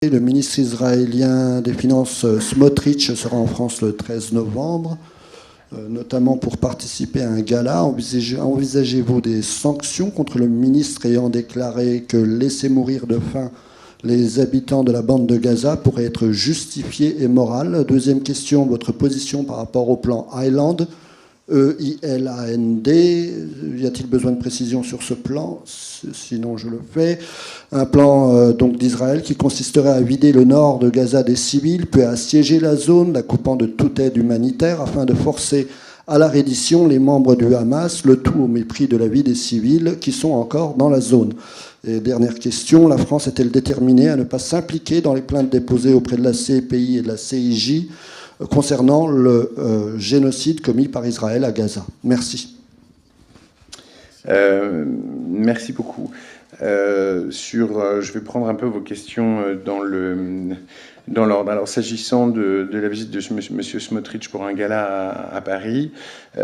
Le ministre israélien des Finances Smotrich sera en France le 13 novembre, notamment pour participer à un gala. Envisagez-vous des sanctions contre le ministre ayant déclaré que laisser mourir de faim les habitants de la bande de Gaza pourrait être justifié et moral? Deuxième question, votre position par rapport au plan Island, E-I-L-A-N-D. Y a-t-il besoin de précision sur ce plan? Sinon, je le fais. Un plan donc d'Israël qui consisterait à vider le nord de Gaza des civils, puis à assiéger la zone, la coupant de toute aide humanitaire, afin de forcer à la reddition les membres du Hamas, le tout au mépris de la vie des civils qui sont encore dans la zone. Et dernière question, la France est-elle déterminée à ne pas s'impliquer dans les plaintes déposées auprès de la CPI et de la CIJ concernant le génocide commis par Israël à Gaza? Merci. Merci beaucoup. Je vais prendre un peu vos questions dans l'ordre. Alors, s'agissant de la visite de M. Smotrich pour un gala à Paris, c'est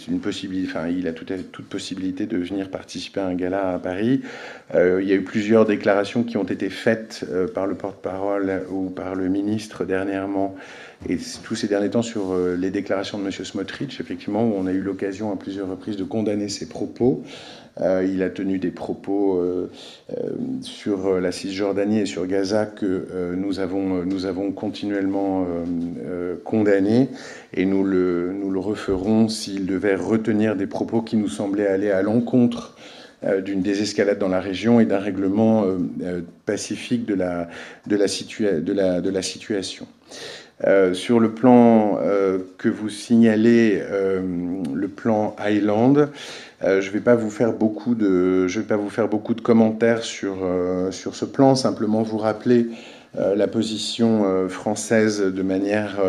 une possibilité. Enfin, il a toute possibilité de venir participer à un gala à Paris. Il y a eu plusieurs déclarations qui ont été faites par le porte-parole ou par le ministre dernièrement, et tous ces derniers temps sur les déclarations de M. Smotrich, effectivement, où on a eu l'occasion à plusieurs reprises de condamner ses propos. Il a tenu des propos sur la Cisjordanie et sur Gaza que nous avons continuellement condamnés, et nous le referons s'il devait retenir des propos qui nous semblaient aller à l'encontre d'une désescalade dans la région et d'un règlement pacifique de la situation. Sur le plan que vous signalez, le plan Island, je ne vais pas vous faire beaucoup de commentaires sur ce plan. Simplement vous rappeler la position française de manière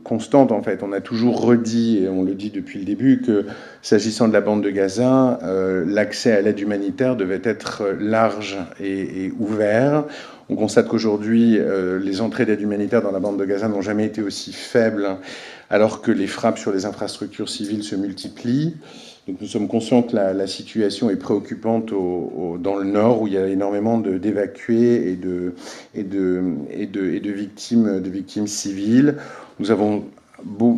constante. En fait, on a toujours redit, et on le dit depuis le début, que s'agissant de la bande de Gaza, l'accès à l'aide humanitaire devait être large et ouvert. On constate qu'aujourd'hui, les entrées d'aide humanitaire dans la bande de Gaza n'ont jamais été aussi faibles, alors que les frappes sur les infrastructures civiles se multiplient. Donc nous sommes conscients que la situation est préoccupante dans le nord, où il y a énormément d'évacués et de victimes civiles. Nous avons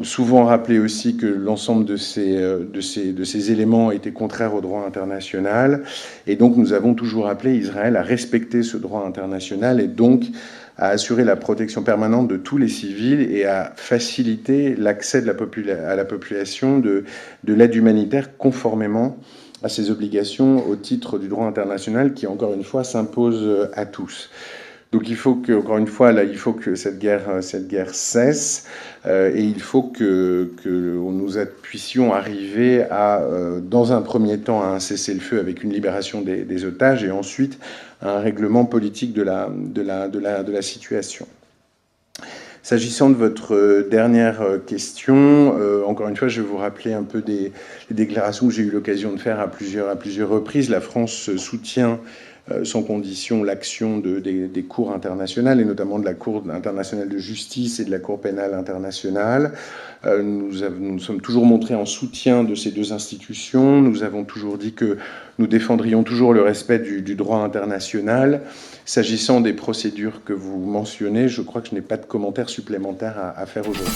souvent rappelé aussi que l'ensemble de ces éléments étaient contraires au droit international, et donc nous avons toujours appelé Israël à respecter ce droit international et donc à assurer la protection permanente de tous les civils et à faciliter l'accès à la population de l'aide humanitaire conformément à ses obligations au titre du droit international qui, encore une fois, s'impose à tous. Donc il faut que, encore une fois, il faut que cette guerre cesse, et il faut que nous puissions arriver dans un premier temps, à un cessez-le-feu avec une libération des otages, et ensuite à un règlement politique de la situation. S'agissant de votre dernière question, encore une fois, je vais vous rappeler un peu des déclarations que j'ai eu l'occasion de faire à plusieurs reprises. La France soutient sans condition l'action des cours internationales, et notamment de la Cour internationale de justice et de la Cour pénale internationale. Nous sommes toujours montrés en soutien de ces deux institutions. Nous avons toujours dit que nous défendrions toujours le respect du droit international. S'agissant des procédures que vous mentionnez, je crois que je n'ai pas de commentaires supplémentaires à faire aujourd'hui.